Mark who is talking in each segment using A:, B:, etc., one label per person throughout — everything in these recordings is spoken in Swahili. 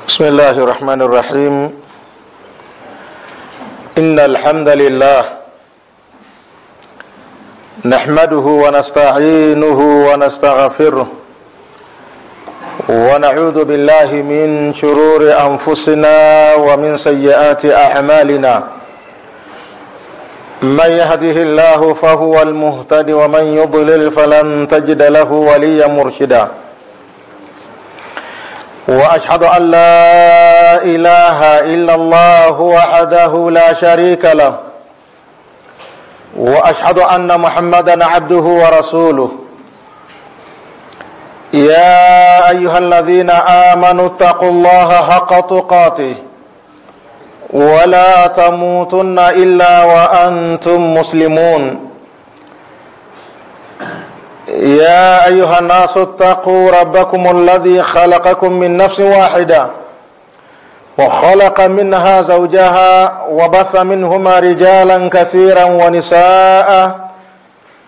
A: بسم الله الرحمن الرحيم. إن الحمد لله نحمده ونستعينه ونستغفره ونعوذ بالله من شرور أنفسنا ومن سيئات أعمالنا. من يهده الله فهو المهتد ومن يضلل فلن تجد له وليا مرشدا. وأشهد أن لا إله إلا الله وحده لا شريك له وأشهد أن محمدا عبده ورسوله. يا أيها الذين آمنوا اتقوا الله حق تقاته ولا تموتن إلا وأنتم مسلمون. يا أيها الناس اتقوا ربكم الذي خلقكم من نفس واحدة وخلق منها زوجها وبث منهما رجالا كثيرا ونساء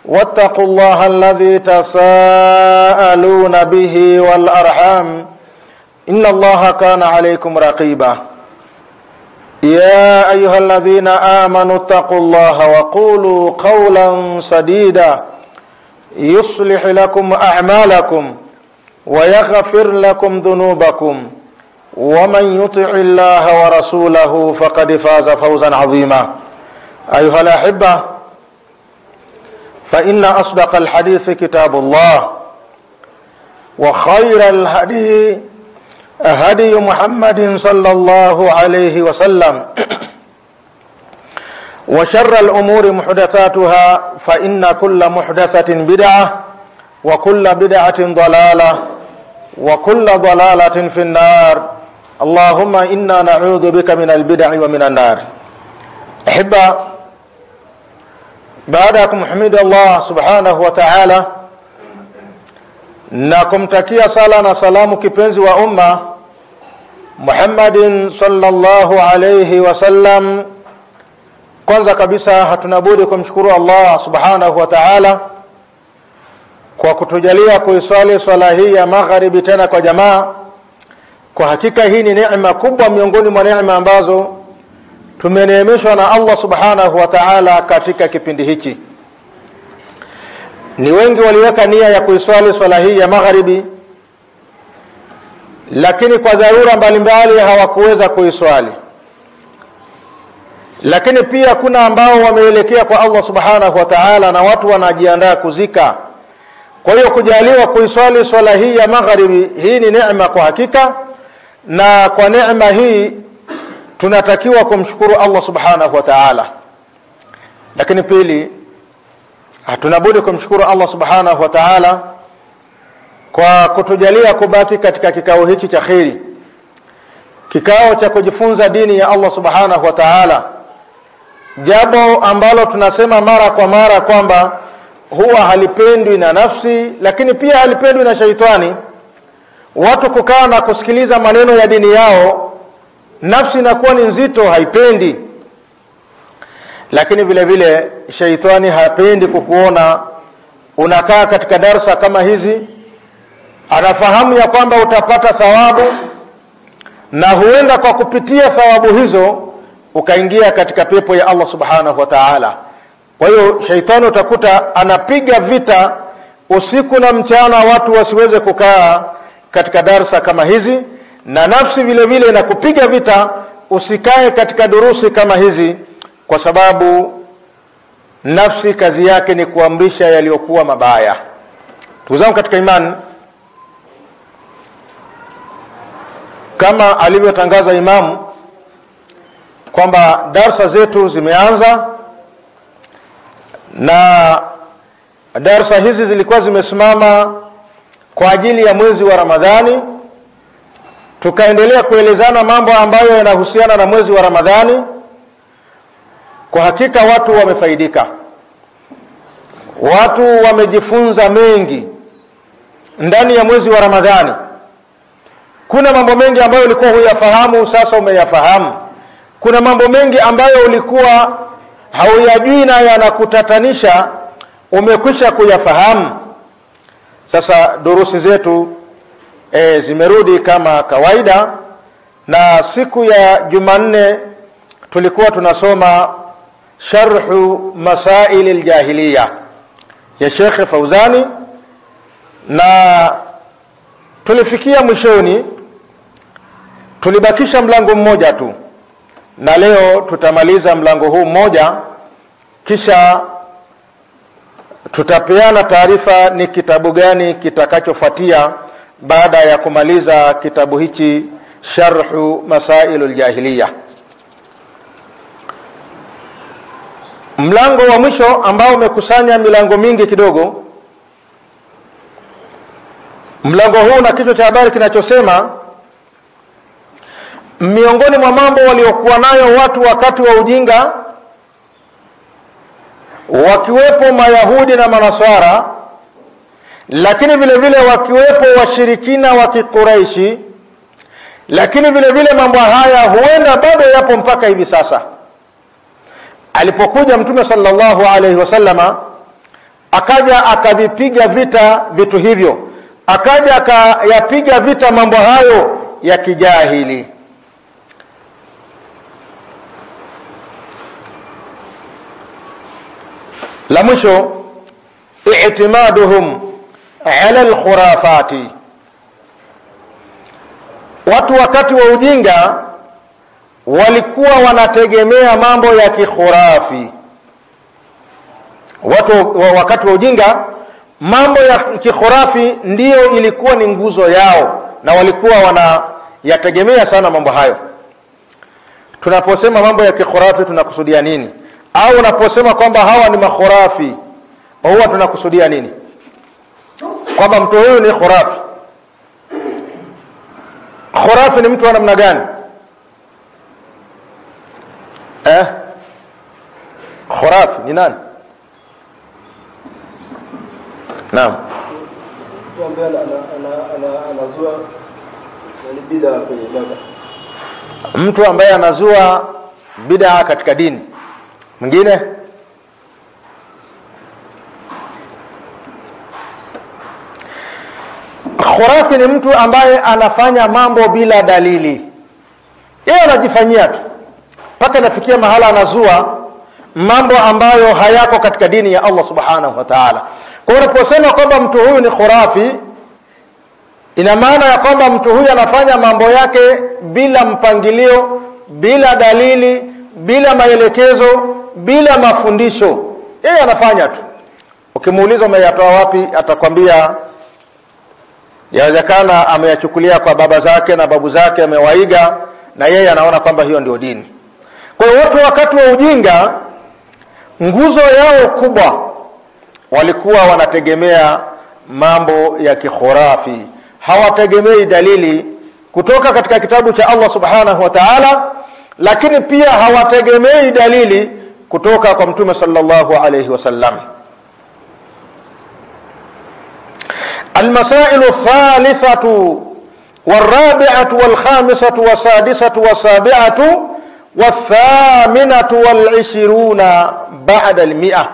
A: واتقوا الله الذي تساءلون به والأرحام إن الله كان عليكم رقيبا. يا أيها الذين آمنوا اتقوا الله وقولوا قولا سديدا يصلح لكم أعمالكم ويغفر لكم ذنوبكم ومن يطع الله ورسوله فقد فاز فوزا عظيما. أيها الأحبة، فإن أصدق الحديث كتاب الله وخير الهدي هدي محمد صلى الله عليه وسلم وشر الأمور محدثاتها فإن كل محدثة بدعة وكل بدعة ضلالة وكل ضلالة في النار. اللهم إنا نعوذ بك من البدع ومن النار. أحبة، بعدكم حمد الله سبحانه وتعالى na kumtakia sala na salamu kipenzi wa umma Muhammadin sallallahu alayhi wasallam. Kwanza kabisa hatuna budi kumshukuru Allah subhanahu wa ta'ala kwa kutujalia kuiswali swala hii ya magharibi tena kwa jamaa. Kwa hakika hii ni neema kubwa miongoni mwa neema ambazo tumeneemeshwa na Allah subhanahu wa ta'ala katika kipindi hiki. Ni wengi waliweka nia ya kuiswali swala hii ya magharibi, lakini kwa dharura mbalimbali hawakuweza kuiswali. Lakini pia kuna ambao wameelekea kwa Allah subhanahu wa ta'ala na watu wanajiandaa kuzika. Kwa hiyo kujaliwa kuiswali swala hii ya magharibi, hii ni neema kwa hakika, na kwa neema hii tunatakiwa kumshukuru Allah subhanahu wa ta'ala. Lakini pili, hatuna budi kumshukuru Allah subhanahu wa ta'ala kwa kutujalia kubaki katika kikao hiki cha kheri, kikao cha kujifunza dini ya Allah subhanahu wa ta'ala, jambo ambalo tunasema mara kwa mara kwamba huwa halipendwi na nafsi, lakini pia halipendwi na shaitani. Watu kukaa na kusikiliza maneno ya dini yao, nafsi inakuwa ni nzito, haipendi. Lakini vile vile shaitani hapendi kukuona unakaa katika darasa kama hizi. Anafahamu ya kwamba utapata thawabu, na huenda kwa kupitia thawabu hizo ukaingia katika pepo ya Allah subhanahu wa ta'ala. Kwa hiyo shaitani utakuta anapiga vita usiku na mchana watu wasiweze kukaa katika darasa kama hizi, na nafsi vile vile inakupiga vita usikae katika durusi kama hizi, kwa sababu nafsi kazi yake ni kuamrisha yaliyokuwa mabaya. Tuzangu katika imani, kama alivyotangaza imamu kwamba darasa zetu zimeanza, na darasa hizi zilikuwa zimesimama kwa ajili ya mwezi wa Ramadhani. Tukaendelea kuelezana mambo ambayo yanahusiana na mwezi wa Ramadhani. Kwa hakika watu wamefaidika, watu wamejifunza mengi ndani ya mwezi wa Ramadhani. Kuna mambo mengi ambayo ulikuwa huyafahamu, sasa umeyafahamu. Kuna mambo mengi ambayo ulikuwa hauyajui na yanakutatanisha, umekwisha kuyafahamu. Sasa durusi zetu zimerudi kama kawaida, na siku ya Jumanne tulikuwa tunasoma sharhu masail aljahiliya ya Sheikh Fauzani, na tulifikia mwishoni, tulibakisha mlango mmoja tu, na leo tutamaliza mlango huu mmoja, kisha tutapeana taarifa ni kitabu gani kitakachofuatia baada ya kumaliza kitabu hichi sharhu masailul jahiliya. Mlango wa mwisho ambao umekusanya milango mingi kidogo, mlango huu na kichwa cha habari kinachosema miongoni mwa mambo waliokuwa nayo watu wakati wa ujinga, wakiwepo Mayahudi na Manaswara, lakini vile vile wakiwepo washirikina wa Kiquraishi, lakini vile vile mambo haya huenda bado yapo mpaka hivi sasa. Alipokuja Mtume sallallahu alaihi wasallama, akaja akavipiga vita vitu hivyo, akaja akayapiga vita mambo hayo ya kijahili. La mwisho, i'timaduhum ala alkhurafati. Watu wakati wa ujinga walikuwa wanategemea mambo ya kikhurafi. Watu wakati wa ujinga, mambo ya kikhurafi ndiyo ilikuwa ni nguzo yao, na walikuwa wanayategemea sana mambo hayo. Tunaposema mambo ya kikhurafi tunakusudia nini? Au unaposema kwamba hawa ni makhurafi, huwa tunakusudia nini? Kwamba mtu huyu ni khurafi. Khurafi ni mtu wa namna gani? Khurafi ni nani? Naam.
B: Mtu ambaye anazua bid'a kwenye ibada.
A: Mtu ambaye anazua bid'a katika dini. Mwingine? Khurafi ni mtu ambaye anafanya mambo bila dalili. Yeye anajifanyia tu, mpaka nafikia mahala anazua mambo ambayo hayako katika dini ya Allah subhanahu wa ta'ala. Kwa hiyo unaposema kwamba mtu huyu ni khurafi, ina maana ya kwamba mtu huyu anafanya mambo yake bila mpangilio, bila dalili, bila maelekezo, bila mafundisho. Yeye anafanya tu. Ukimuuliza umeyatoa wapi, atakwambia yawezekana ameyachukulia kwa baba zake na babu zake, amewaiga, na yeye anaona kwamba hiyo ndio dini. Kwa hiyo watu wakati wa ujinga, nguzo yao kubwa walikuwa wanategemea mambo ya kikhurafi. Hawategemei dalili kutoka katika kitabu cha Allah subhanahu wa ta'ala, lakini pia hawategemei dalili kutoka kwa Mtume sallallahu alayhi wasallam. المسائل الثالثة والرابعة والخامسة والسادسة والسابعة والثامنة والعشرون بعد 100.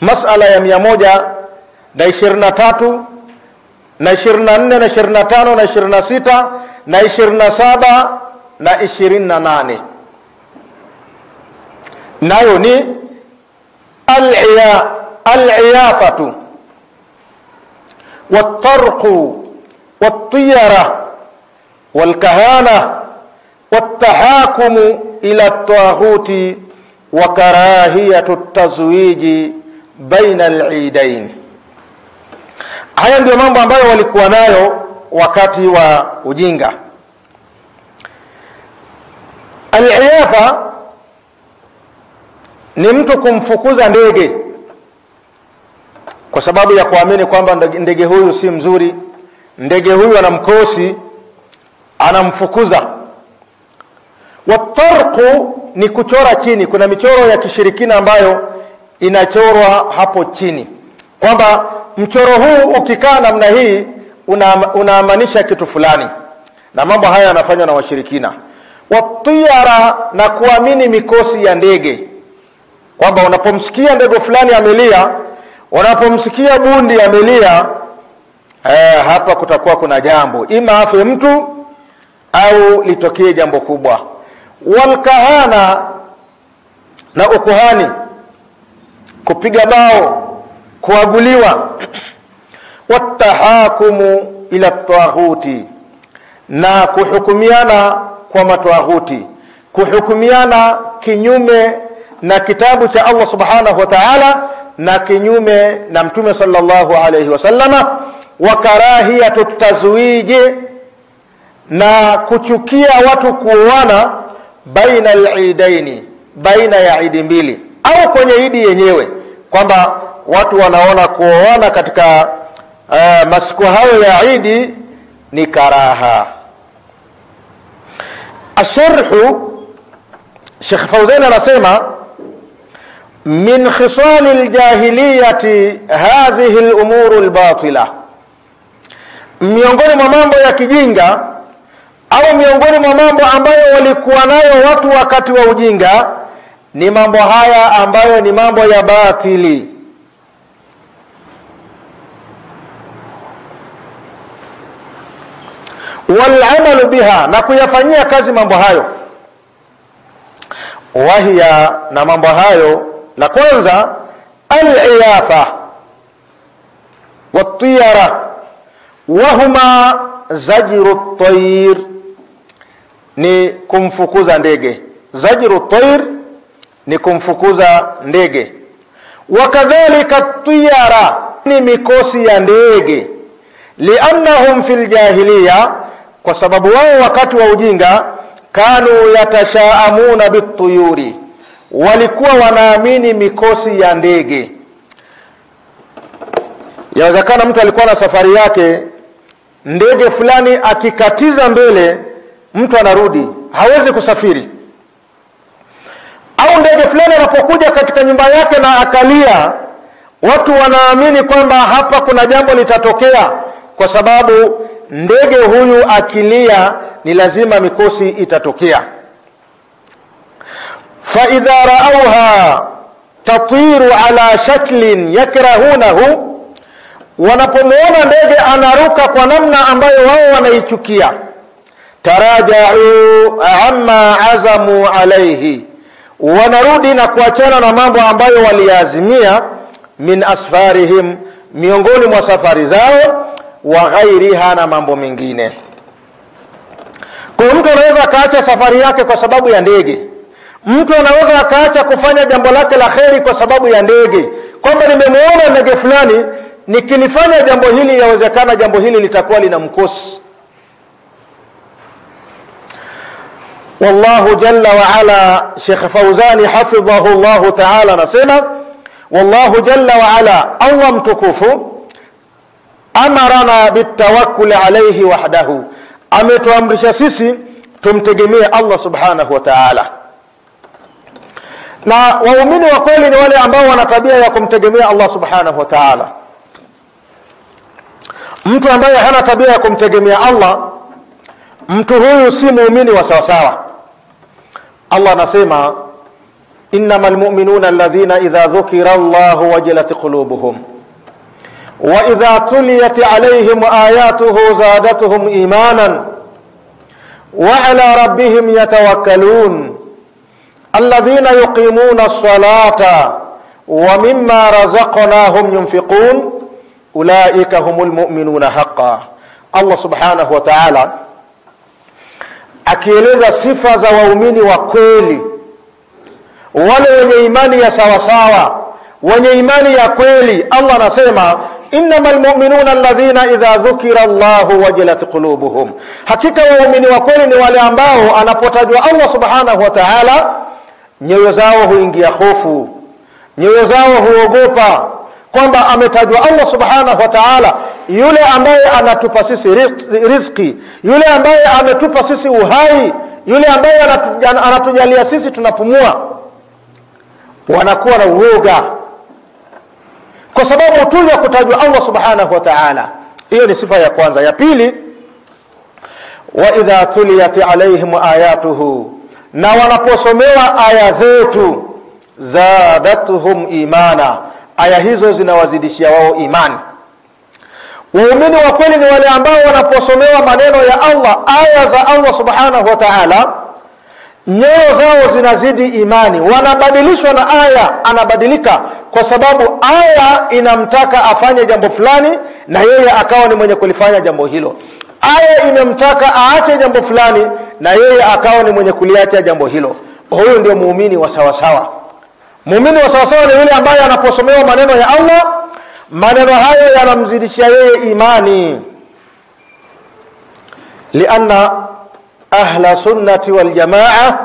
A: مسألة ya 123 na 24 na 25 na 26 na 27 na 28, nayo ni al-iyafatu والطرق والطيرة والكهانة والتحاكم إلى الطاغوت وكراهية التزويج بين العيدين. Haya ndio mambo ambayo walikuwa nayo wakati wa ujinga. Al-iyafa ni mtu kumfukuza ndege kwa sababu ya kuamini kwamba ndege huyu si mzuri, ndege huyu ana mkosi, anamfukuza. Watarqu ni kuchora chini. Kuna michoro ya kishirikina ambayo inachorwa hapo chini, kwamba mchoro huu ukikaa namna hii unaamanisha kitu fulani, na mambo haya yanafanywa na washirikina. Watiyara na kuamini mikosi ya ndege, kwamba unapomsikia ndege fulani amelia, unapomsikia bundi amelia, hapa kutakuwa kuna jambo, ima afe mtu au litokee jambo kubwa. Walkahana, na ukuhani, kupiga bao, kuaguliwa. Watahakumu ila taghuti, na kuhukumiana kwa mataghuti, kuhukumiana kinyume na kitabu cha Allah subhanahu wa ta'ala na kinyume na mtume sallallahu alayhi wasallama. Wa karahiyatu tazwiji, na kuchukia watu kuoana baina al-eidaini, baina ya idi mbili au kwenye idi yenyewe, kwamba watu wanaona kuoana katika masiku hayo ya idi ni karaha. Asharhu, Sheikh Fawzan anasema min khisal aljahiliyati hadhihi al'umur albatila, miongoni mwa mambo ya kijinga au miongoni mwa mambo ambayo walikuwa nayo watu wakati wa ujinga ni mambo haya ambayo ni mambo ya batili. Wal'amalu biha, na kuyafanyia kazi mambo hayo. Wahia, na mambo hayo, la kwanza al-iyafa wat-tiyara wahuma zajru at-tayr, ni kumfukuza ndege. Zajru at-tayr ni kumfukuza ndege. Wakadhalika at-tiyara ni mikosi ya ndege. Liannahum fil jahiliya, kwa sababu wao wakati wa ujinga kanu yatashaamuna bituyuri, walikuwa wanaamini mikosi ya ndege. Yawezekana mtu alikuwa na safari yake, ndege fulani akikatiza mbele mtu anarudi, hawezi kusafiri. Au ndege fulani anapokuja katika nyumba yake na akalia, watu wanaamini kwamba hapa kuna jambo litatokea, kwa sababu ndege huyu akilia ni lazima mikosi itatokea. Fa idha ra'awha tatiru ala shaklin yakrahunahu, wanapomwona ndege anaruka kwa namna ambayo wao wanaichukia, taraja'u amma azamu alayhi, wanarudi na kuachana na mambo ambayo waliazimia, min asfarihim, miongoni mwa safari zao, wa ghairiha, na mambo mengine. Kwa mtu anaweza akaacha safari yake kwa sababu ya ndege. Mtu anaweza akaacha kufanya jambo lake la kheri kwa sababu ya ndege, kwamba nimemuona ndege fulani, nikilifanya jambo hili yawezekana jambo hili litakuwa lina mkosi. Wallahu jalla wa ala, Sheikh Fawzani hafidhahu Allah ta'ala anasema, wallahu jalla wa ala, Allah mtukufu, amarana bitawakkul alayhi wahdahu, ametuamrisha sisi tumtegemee Allah subhanahu wa ta'ala. Na waumini wa kweli ni wale ambao wana tabia ya kumtegemea Allah subhanahu wa ta'ala. Mtu ambaye hana tabia ya kumtegemea Allah, mtu huyu si muumini wa sawa sawa. Allah anasema, innamal mu'minuna alladhina idha dhukira Allahu wajilat qulubuhum wa idha tuliyat alayhim ayatuhu zadatuhum imanan wa ala rabbihim yatawakkalun alladhina yuqimuna as-salata wa mimma razaqnahum yunfiqun ulaika humul mu'minuna haqqan. Allah subhanahu wa ta'ala akieleza sifa za waumini wa kweli, wale wenye imani ya sawa sawa, wenye imani ya kweli. Allah anasema, innamal mu'minuna alladhina idha dhukira Allahu wajilat qulubuhum, hakika waumini wa kweli ni wale ambao anapotajwa Allah subhanahu wa ta'ala nyoyo zao huingia hofu, nyoyo zao huogopa kwamba ametajwa Allah subhanahu wa ta'ala, yule ambaye anatupa sisi riziki, yule ambaye ametupa sisi uhai, yule ambaye anatujalia sisi tunapumua. Wanakuwa na uoga kwa sababu tu ya kutajwa Allah subhanahu wa ta'ala. Hiyo ni sifa ya kwanza. Ya pili, wa idha tuliyat alaihim ayatuhu, na wanaposomewa aya zetu, zadatuhum imana, aya hizo zinawazidishia wao imani. Waumini wa kweli ni wale ambao wanaposomewa maneno ya Allah, aya za Allah subhanahu wa ta'ala, nyoyo zao zinazidi imani, wanabadilishwa na aya, anabadilika kwa sababu aya inamtaka afanye jambo fulani na yeye akawa ni mwenye kulifanya jambo hilo. Aya inamtaka aache jambo fulani na yeye akawa ni mwenye kuliacha jambo hilo. Huyo ndio muumini wa sawa sawa. Muumini wa sawa sawa ni yule ambaye anaposomewa maneno ya Allah, maneno hayo yanamzidishia yeye imani. Lianna ahla sunnati wal jamaa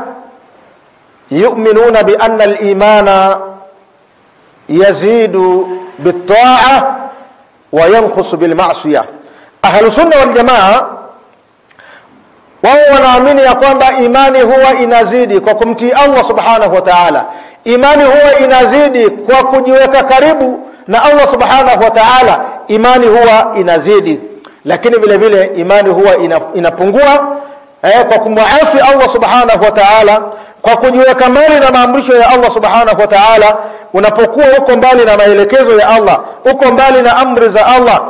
A: yu'minuna bi anna al-imana yazidu bit-ta'a wa yanqusu bil-ma'siyah. Ahlu sunna wal jamaa wao wanaamini ya kwamba imani huwa inazidi kwa kumtii Allah subhanahu wa ta'ala. Imani huwa inazidi kwa kujiweka karibu na Allah subhanahu wa ta'ala. Imani huwa inazidi, lakini vile vile imani huwa inapungua kwa kumwasi Allah subhanahu wa ta'ala, kwa kujiweka mbali na maamrisho ya Allah subhanahu wa ta'ala. Unapokuwa uko mbali na maelekezo ya Allah, uko mbali na amri za Allah,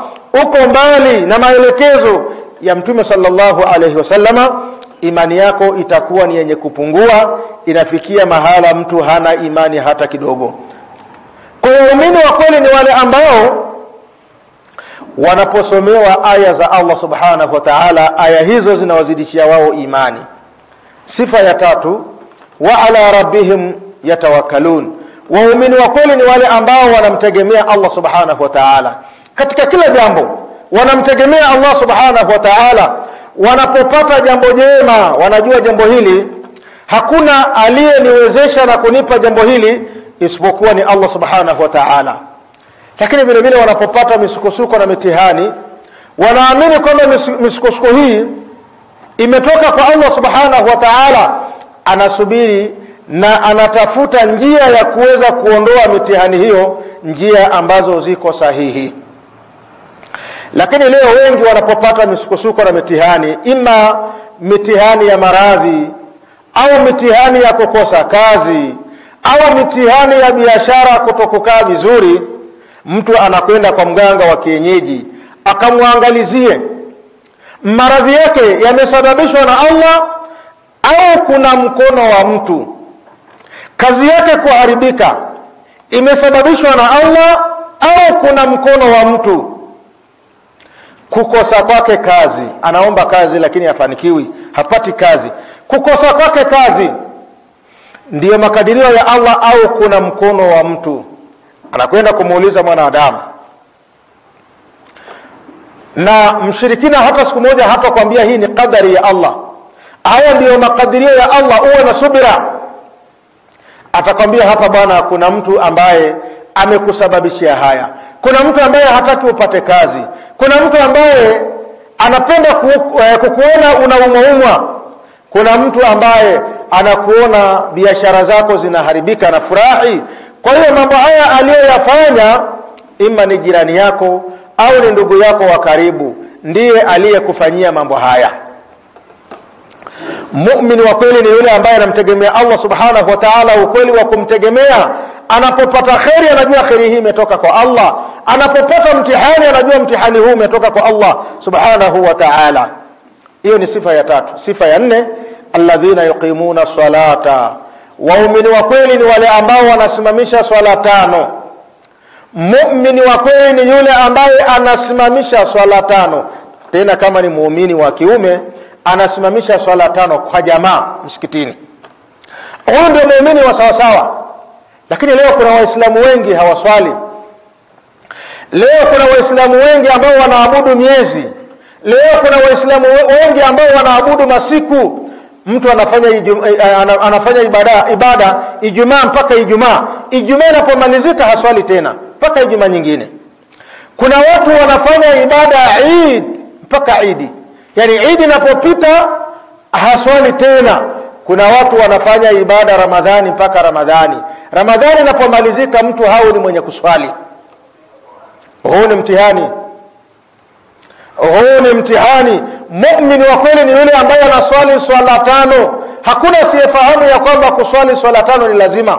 A: uko mbali na maelekezo ya Mtume sallallahu alayhi wasallama, imani yako itakuwa ni yenye kupungua, inafikia mahala mtu hana imani hata kidogo. Kwa waumini wa kweli ni wale ambao wanaposomewa aya za Allah subhanahu wa ta'ala, aya hizo zinawazidishia wao imani. Sifa ya tatu, wa ala rabbihim yatawakkalun. Waumini wa kweli ni wale ambao wanamtegemea Allah subhanahu wa ta'ala katika kila jambo, wanamtegemea Allah subhanahu wa ta'ala. Wanapopata jambo jema wanajua jambo hili hakuna aliyeniwezesha na kunipa jambo hili isipokuwa ni Allah subhanahu wa ta'ala. Lakini vile vile wanapopata misukosuko na mitihani, wanaamini kwamba misukosuko hii imetoka kwa Allah subhanahu wa ta'ala. Anasubiri na anatafuta njia ya kuweza kuondoa mitihani hiyo, njia ambazo ziko sahihi. Lakini leo wengi wanapopata misukosuko na mitihani, ima mitihani ya maradhi au mitihani ya kukosa kazi au mitihani ya biashara kutokukaa vizuri, mtu anakwenda kwa mganga wa kienyeji akamwangalizie maradhi yake yamesababishwa na Allah au kuna mkono wa mtu. Kazi yake kuharibika imesababishwa na Allah au kuna mkono wa mtu. Kukosa kwake kazi, anaomba kazi lakini hafanikiwi, hapati kazi. Kukosa kwake kazi ndiyo makadirio ya Allah au kuna mkono wa mtu. Anakwenda kumuuliza mwanadamu. Na mshirikina hata siku moja hata kuambia hii ni kadari ya Allah, haya ndiyo makadirio ya Allah, uwe na subira. Atakwambia hapa bwana, kuna mtu ambaye amekusababishia haya, kuna mtu ambaye hataki upate kazi, kuna mtu ambaye anapenda kukuona unaumwa, kuna mtu ambaye anakuona biashara zako zinaharibika na furahi. Kwa hiyo mambo haya aliyoyafanya ima ni jirani yako au ni ndugu yako wa karibu, ndiye aliyekufanyia mambo haya. Muumini wa kweli ni yule ambaye anamtegemea Allah subhanahu wa ta'ala, ukweli wa kumtegemea. Anapopata khairi anajua khairi hii imetoka kwa Allah, anapopata mtihani anajua mtihani huu umetoka kwa Allah subhanahu wa ta'ala. Hiyo ni sifa ya tatu. Sifa ya nne, alladhina yuqimuna salata. Waumini wa kweli ni wale ambao wanasimamisha swala tano. Muumini wa kweli ni yule ambaye anasimamisha swala tano, tena kama ni muumini wa kiume anasimamisha swala tano kwa jamaa msikitini. Huyo ndio muumini wa sawa sawa. Lakini leo kuna waislamu wengi hawaswali. Leo kuna waislamu wengi ambao wanaabudu miezi. Leo kuna waislamu wengi ambao wanaabudu masiku. Mtu anafanya ibada Ijumaa mpaka Ijumaa. Ijumaa inapomalizika haswali tena mpaka Ijumaa nyingine. Kuna watu wanafanya ibada Eid mpaka Eid. Yani Eid inapopita haswali tena. Kuna watu wanafanya ibada Ramadhani mpaka Ramadhani. Ramadhani inapomalizika mtu hao ni mwenye kuswali. Huu ni mtihani. Huu ni mtihani. Muumini wa kweli ni yule ambaye anaswali swala tano. Hakuna siyefahamu ya kwamba kuswali swala tano ni lazima.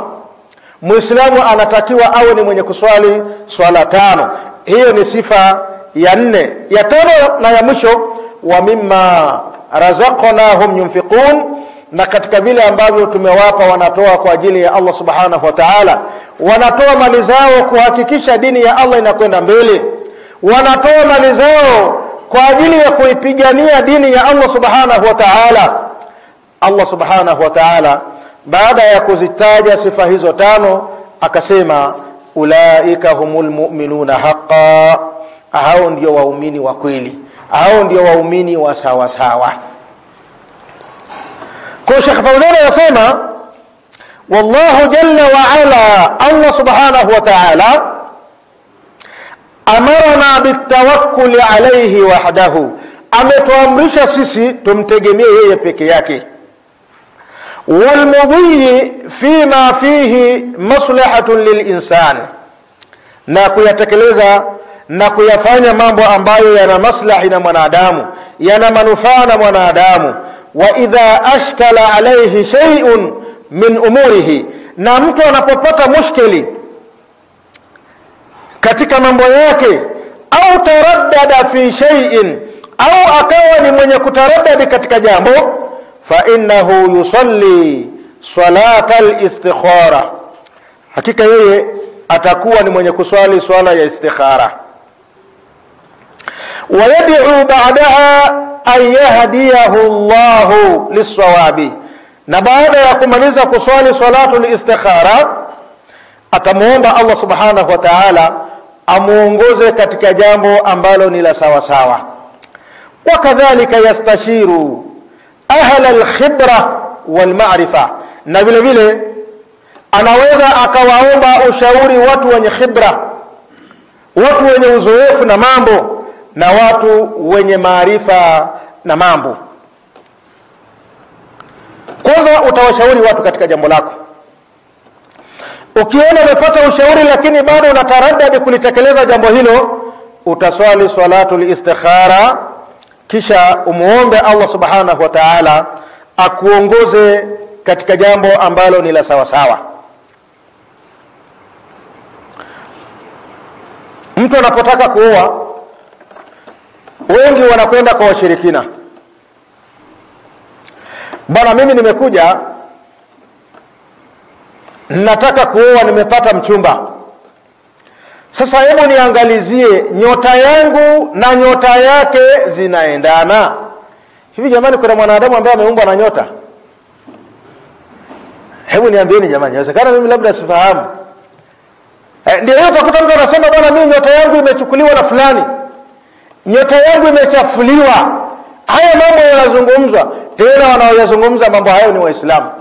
A: Muislamu anatakiwa awe ni mwenye kuswali swala tano. Hiyo ni sifa ya 4. Ya 5 na ya mwisho, wa mimma razaqnahum yunfiqun, na katika vile ambavyo tumewapa wanatoa kwa ajili ya Allah subhanahu wa ta'ala. Wanatoa mali zao kuhakikisha dini ya Allah inakwenda mbele. Wanatoa mali zao kwa ajili ya kuipigania dini ya Allah subhanahu wa ta'ala. Allah subhanahu wa ta'ala baada ya kuzitaja sifa hizo 5 akasema ulaika humul mu'minuna haqqan, hao ndio waumini wa kweli, hao ndio waumini wa sawa sawa. Kwa Sheikh Fawzan anasema wallahu jalla wa ala, Allah subhanahu wa ta'ala amarna bitawakkul alayhi wahdahu, ametuamrisha sisi tumtegemee yeye peke yake. Walmudhi fima fihi maslahatun lilinsan, na kuyatekeleza na kuyafanya mambo ambayo yana maslahi na mwanadamu, yana manufaa na mwanadamu. Wa idha ashkala alayhi shay'un min umurihi, na mtu anapopata mushkili katika mambo yake, au taraddada fi shay'in, au akawa ni mwenye kutaraddadi katika jambo, fa innahu yusalli salatal istikhara, hakika yeye atakuwa ni mwenye kuswali swala ya istikhara. Wa yad'u ba'daha an yahdiyahu Allahu lis-sawabi, na baada ya kumaliza kuswali salatul istikhara atamuomba Allah subhanahu wa ta'ala amuongoze katika jambo ambalo ni la sawa sawa. Wakadhalika yastashiru ahla al-khibra wal ma'rifa, na vile vile anaweza akawaomba ushauri watu wenye khibra, watu wenye uzoefu na mambo, na watu wenye maarifa na mambo. Kwanza utawashauri watu katika jambo lako. Ukiona umepata ushauri lakini bado unataraddadi kulitekeleza jambo hilo, utaswali salatul istikhara, kisha umuombe Allah subhanahu wa ta'ala akuongoze katika jambo ambalo ni la sawa sawa. Mtu anapotaka kuoa, wengi wanakwenda kwa washirikina. Bwana, mimi nimekuja nataka kuoa, nimepata mchumba. Sasa hebu niangalizie nyota yangu na nyota yake zinaendana. Hivi jamani, kuna mwanadamu ambaye ameumbwa na nyota? Hebu niambieni jamani, inawezekana mimi labda sifahamu. Ndio hiyo utakuta mtu anasema bwana, mimi nyota yangu imechukuliwa na fulani, nyota yangu imechafuliwa. Haya mambo yanazungumzwa, tena wanaoyazungumza mambo hayo ni Waislamu.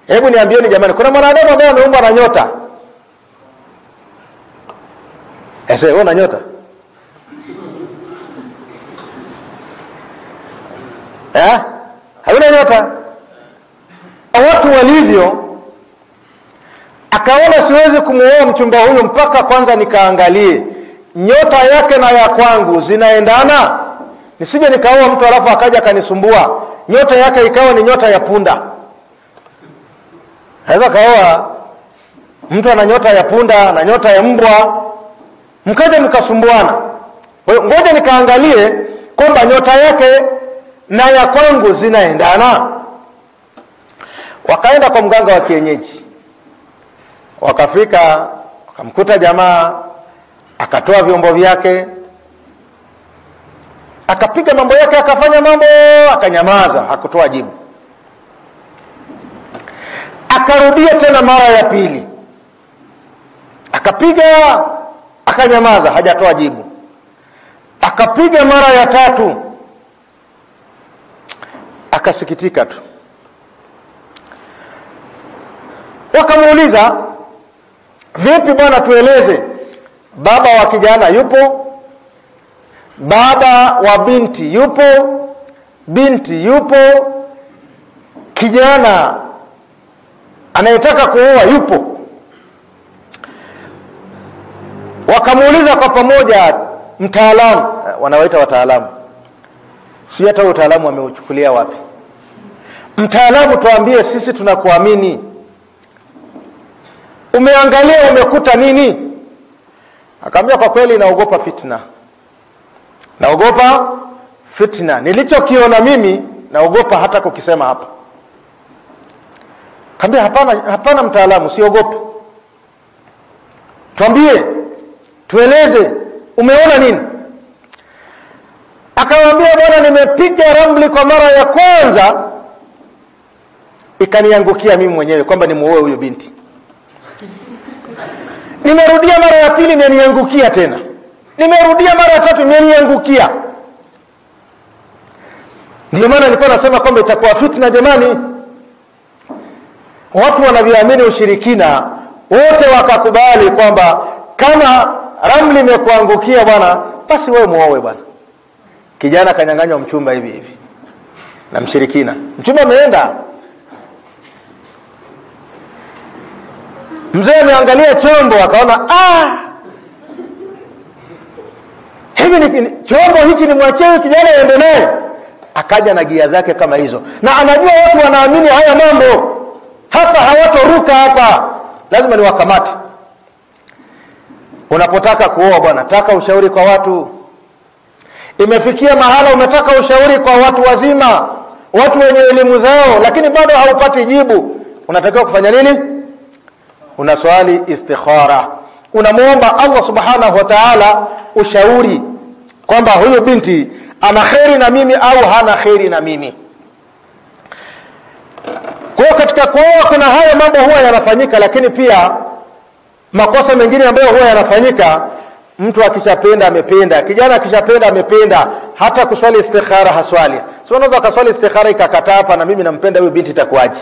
A: Hebu niambieni jamani, kuna mwanadamu ambaye ameumbwa na nyota? Wewe una nyota? Hauna nyota? Watu walivyo, akaona siwezi kumuoa mchumba huyu mpaka kwanza nikaangalie nyota yake na ya kwangu zinaendana. Nisije nikaoa mtu alafu akaja kanisumbua, nyota yake ikawa ni nyota ya punda. Haiza kaoa mtu ana nyota ya punda na nyota ya mbwa, mkaja mkasumbuana. Kwa hiyo ngoja nikaangalie kwamba nyota yake na ya kwangu zinaendana. Wakaenda kwa mganga wa kienyeji, wakafika wakamkuta jamaa, akatoa vyombo vyake, akapiga mambo yake, akafanya mambo, akanyamaza, hakutoa jibu. Akarudia tena mara ya pili, akapiga, akanyamaza, hajatoa jibu. Akapiga mara ya tatu, akasikitika tu. Wakamuuliza, vipi bwana, tueleze, baba wa kijana yupo, baba wa binti yupo, binti yupo, kijana anayetaka kuoa yupo. Wakamuuliza kwa pamoja mtaalamu, wanawaita wataalamu, si hata utaalamu ameuchukulia wapi. Mtaalamu, tuambie, sisi tunakuamini, umeangalia umekuta nini? Akamwambia, kwa kweli naogopa fitna, naogopa fitna. Nilichokiona mimi naogopa hata kukisema hapa. Kaambia hapana mtaalamu, siogopi. Tuambie, tueleze umeona nini? Akamwambia, bwana, nimepiga ramli kwa mara ya kwanza ikaniangukia mimi mwenyewe kwamba nimuoe huyo binti. Nimerudia mara ya pili imeniangukia tena. Nimerudia mara ya tatu imeniangukia. Ndio maana nilikuwa nasema kwamba itakuwa fitna jamani. Watu wanavyoamini ushirikina wote wakakubali kwamba kama ramli imekuangukia bwana, basi wewe muoe bwana. Kijana kanyang'anywa mchumba hivi hivi na mshirikina. Mchumba ameenda. Mzee ameangalia chombo akaona hivi ni chombo hiki, ni mwachie kijana aende naye. Akaja na gia zake kama hizo. Na anajua watu wanaamini haya mambo. Hapa hawatoruka hapa. Lazima niwakamate. Unapotaka kuoa bwana, taka ushauri kwa watu. Imefikia mahala umetaka ushauri kwa watu wazima, watu wenye elimu zao, lakini bado haupati jibu. Unatakiwa kufanya nini? Unaswali istikhara. Unamuomba Allah subhanahu wa ta'ala ushauri kwamba huyo binti ana kheri na mimi au hana kheri na mimi. Kwa katika kuoa kuna haya mambo huwa yanafanyika, lakini pia makosa mengine ambayo huwa yanafanyika. Mtu akishapenda amependa, kijana akishapenda amependa, hata kuswali istikhara haswali. Sio unaweza kuswali istikhara ikakataa hapa na mimi nampenda huyo binti, itakuwaje?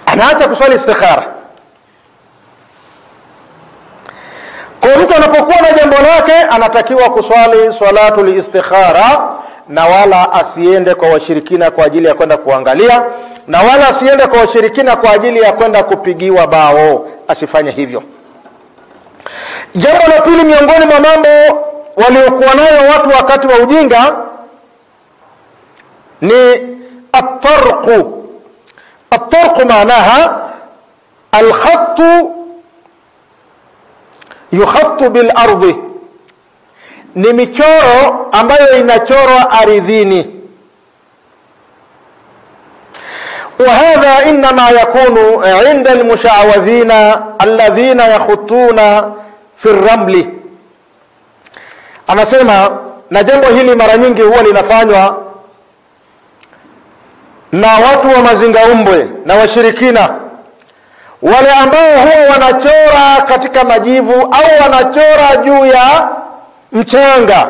A: Anaacha kuswali istikhara. Kwa mtu anapokuwa na jambo lake anatakiwa kuswali salatul istikhara, na wala asiende kwa washirikina kwa ajili ya kwenda kuangalia, na wala asiende kwa washirikina kwa ajili ya kwenda kupigiwa bao. Asifanye hivyo. Jambo la pili miongoni mwa mambo waliokuwa nayo watu wakati wa ujinga ni at-tarqu. At-tarqu maanaha al-khattu yukhattu bil ardi, ni michoro ambayo inachorwa ardhini. وهذا إنما يكون عند المشعوذين الذين يخطون في الرمل. Anasema na jambo hili mara nyingi huwa linafanywa na watu wa mazingaumbwe na washirikina, wale ambao huwa wanachora katika majivu au wanachora juu ya mchanga.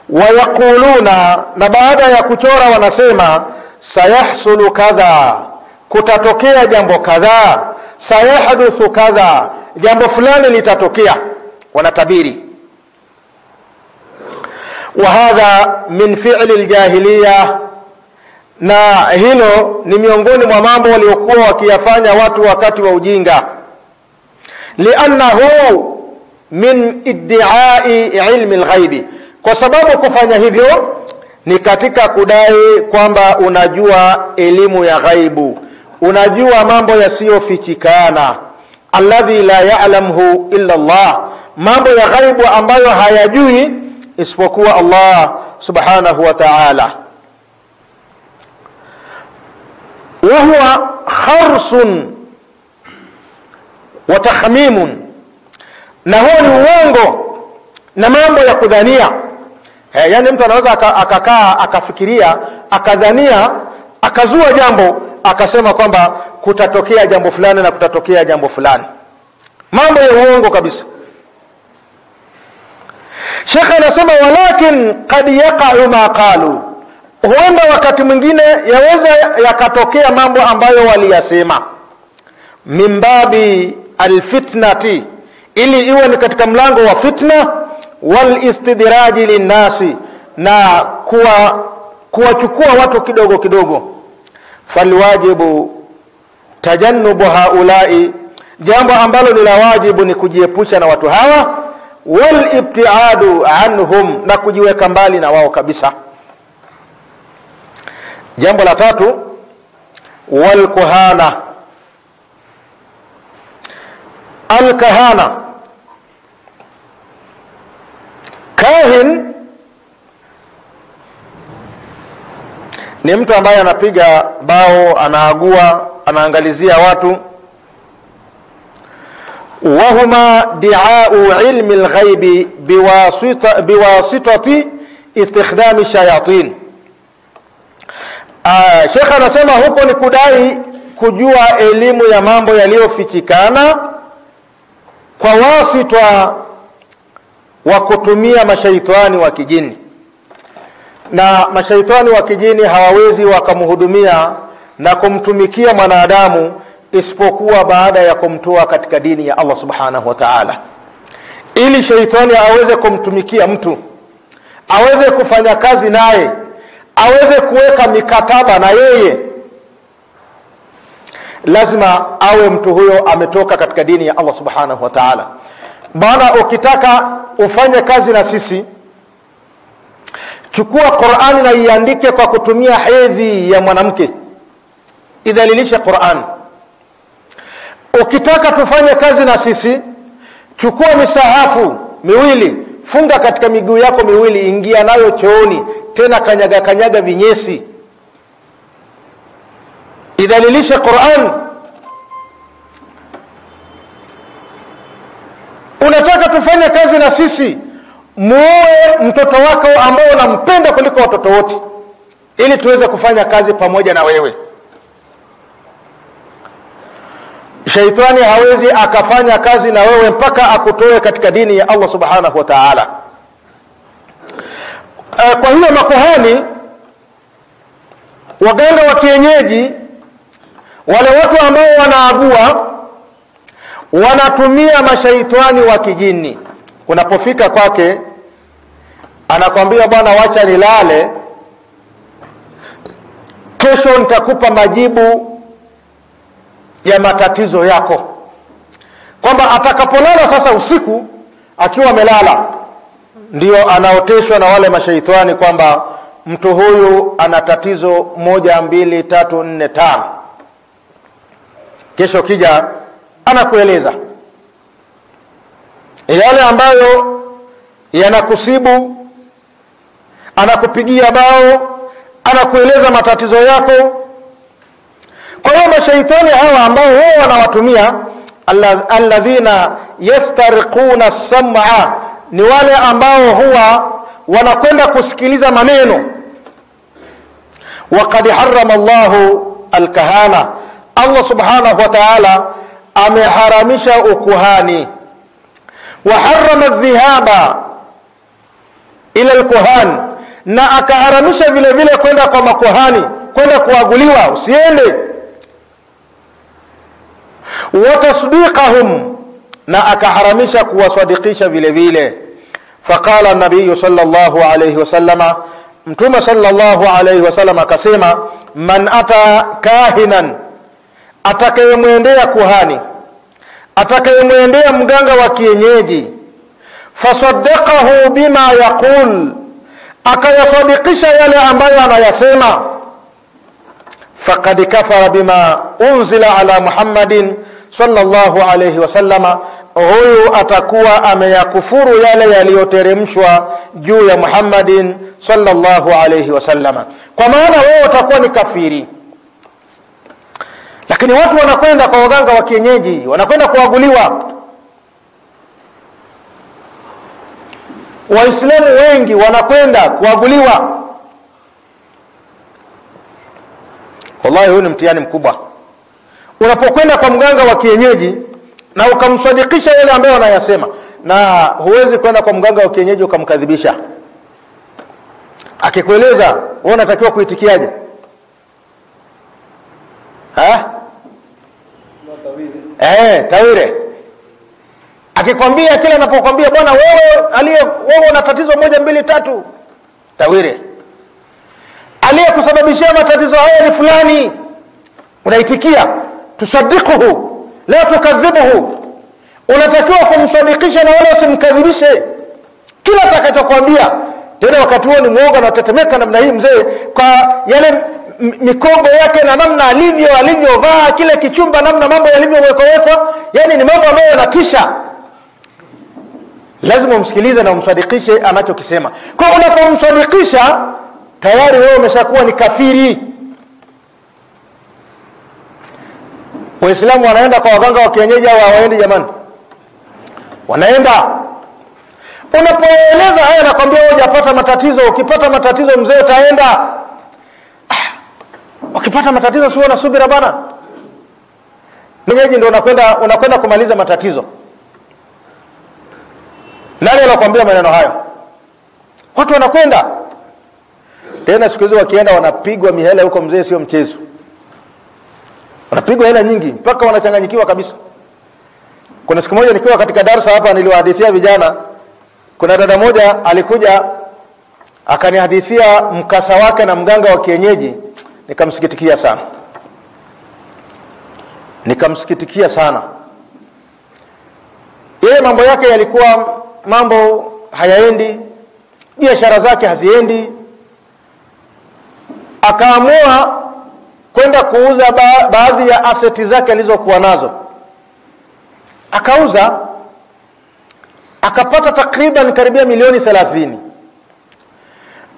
A: Wayakuluna, na baada ya kuchora wanasema sayahsulu kadha, kutatokea jambo kadha, sayahduthu kadha, jambo fulani litatokea. Wanatabiri. Wa hadha min fi'li aljahiliya, na hilo ni miongoni mwa mambo waliokuwa wakiyafanya watu wakati wa ujinga. Li'annahu min iddi'ai ilmi alghaibi, kwa sababu kufanya hivyo ni katika kudai kwamba unajua elimu ya ghaibu, unajua mambo yasiyofichikana. Alladhi la ya'lamuhu illa Allah, mambo ya ghaibu ambayo hayajui isipokuwa Allah subhanahu wa ta'ala. Wa huwa kharsun wa takhmimun, na huo ni uongo na mambo ya kudhania. Yani mtu anaweza akakaa akafikiria akadhania akazua jambo akasema kwamba kutatokea jambo fulani na kutatokea jambo fulani. Mambo ya uongo kabisa. Sheikh anasema walakin qad yaqa'u ma qalu, huenda wakati mwingine yaweza yakatokea mambo ambayo waliyasema. Mimbabi alfitnati, ili iwe ni katika mlango wa fitna, wal istidraji linnasi, na kuwachukua watu kidogo kidogo. Falwajibu tajannubu haulai, jambo ambalo ni la wajibu ni kujiepusha na watu hawa. Wal ibtiadu anhum, na kujiweka mbali na wao kabisa. Jambo la tatu, wal kuhana. Al kahana ni mtu ambaye anapiga bao, anaagua, anaangalizia watu. Wahuma di'a'u ilmi al-ghaibi biwasitati istikhdami shayatin. Sheikh anasema huko ni kudai kujua elimu ya mambo yaliyofichikana kwa wasita wa kutumia mashaitani wa kijini. Na mashaitani wa kijini hawawezi wakamhudumia na kumtumikia mwanadamu isipokuwa baada ya kumtoa katika dini ya Allah subhanahu wa ta'ala. Ili shaitani aweze kumtumikia mtu, aweze kufanya kazi naye, aweze kuweka mikataba na yeye, lazima awe mtu huyo ametoka katika dini ya Allah subhanahu wa ta'ala. Bwana, ukitaka ufanye kazi na sisi, chukua Qur'ani na iandike kwa kutumia hedhi ya mwanamke, idhalilisha Qur'an. Ukitaka tufanye kazi na sisi, chukua misahafu miwili, funga katika miguu yako miwili, ingia nayo chooni, tena kanyaga vinyesi, idhalilisha Qur'an. Unataka tufanye kazi na sisi, muoe mtoto wako ambao unampenda kuliko watoto wote, ili tuweze kufanya kazi pamoja na wewe. Shaitani hawezi akafanya kazi na wewe mpaka akutoe katika dini ya Allah subhanahu wa ta'ala. Kwa hiyo makuhani, waganga wa kienyeji, wale watu ambao wanaagua, wanatumia mashaitani wa kijini. Unapofika kwake anakwambia, bwana, wacha nilale, kesho nitakupa majibu ya matatizo yako. Kwamba atakapolala sasa usiku, akiwa amelala, ndio anaoteshwa na wale mashaitani kwamba mtu huyu ana tatizo 1 2 3 4 5. Kesho kija anakueleza yale ambayo yanakusibu, anakupigia bao, anakueleza matatizo yako. Kwa hiyo mashaitani hawa ambao wao wanawatumia, alladhina yastariquna as-sam'a, ni wale ambao huwa wanakwenda kusikiliza maneno. Waqad harrama Allahu al-kahana, Allah subhanahu wa ta'ala ameharamisha ukuhani. Wa harrama adh-dhihaba ila al-kuhan, na akaharamisha vile vile kwenda kwa makuhani, kwenda kuaguliwa, usiende. Wa tasdiqahum, na akaharamisha kuwasadikisha vile vile. Faqala an-nabiy sallallahu alayhi wasallama, mtume sallallahu alayhi wasallam akasema, man ata kahinan, atakayemwendea kuhani, atakayemwendea mganga wa kienyeji, fasaddaqahu bima yaqul, akayasadikisha yale ambayo anayasema, faqad kafara bima unzila ala Muhammadin sallallahu alayhi wasallama, huyu atakuwa ameyakufuru yale yaliyoteremshwa juu ya Muhammadin sallallahu alayhi wasallama. Kwa maana wewe utakuwa ni kafiri. Lakini watu wanakwenda kwa waganga wa kienyeji, wanakwenda kuaguliwa. Waislamu wengi wanakwenda kuaguliwa. Wallahi, huu ni mtihani mkubwa. Unapokwenda kwa mganga wa kienyeji na ukamsadikisha yale ambayo anayasema, na huwezi kwenda kwa mganga wa kienyeji ukamkadhibisha. Akikueleza, wewe unatakiwa kuitikiaje? Tawire. Akikwambia, kila anapokuambia, bwana, wewe una tatizo 1 2 3, tawire. Aliyekusababishia matatizo haya ni fulani, unaitikia, tusaddiquhu la tukadhibuhu. Unatakiwa kumsadikisha na wala usimkadhibishe kila atakachokuambia. Tena wakati huo ni muoga na tetemeka namna hii mzee, kwa yale mikogo yake na namna alivyovaa, kile kichumba, namna mambo yalivyowekwa, yani ni mambo ambayo yanatisha. Lazima umsikilize na umsadikishe anachokisema. Kwa unapomsadikisha, tayari wewe umeshakuwa ni kafiri. Waislamu wanaenda kwa waganga wa kienyeji au hawaendi jamani? Wanaenda. Unapoeleza haya nakwambia wewe hujapata matatizo. Ukipata matatizo mzee utaenda. Ukipata matatizo sio na subira bana. Mwenyeji ndio unakwenda kumaliza matatizo. Nani anakuambia maneno hayo? Watu wanakwenda. Tena siku hizo wakienda wanapigwa mihela huko mzee, sio mchezo. Wanapigwa hela nyingi mpaka wanachanganyikiwa kabisa. Kuna siku moja nikiwa katika darasa hapa niliwahadithia vijana, kuna dada moja alikuja akanihadithia mkasa wake na mganga wa kienyeji, nikamsikitikia sana. Yeye mambo yake yalikuwa mambo hayaendi, biashara zake haziendi. Akaamua kwenda kuuza baadhi ya aseti zake alizokuwa nazo. Akauza, akapata takriban karibia milioni 30.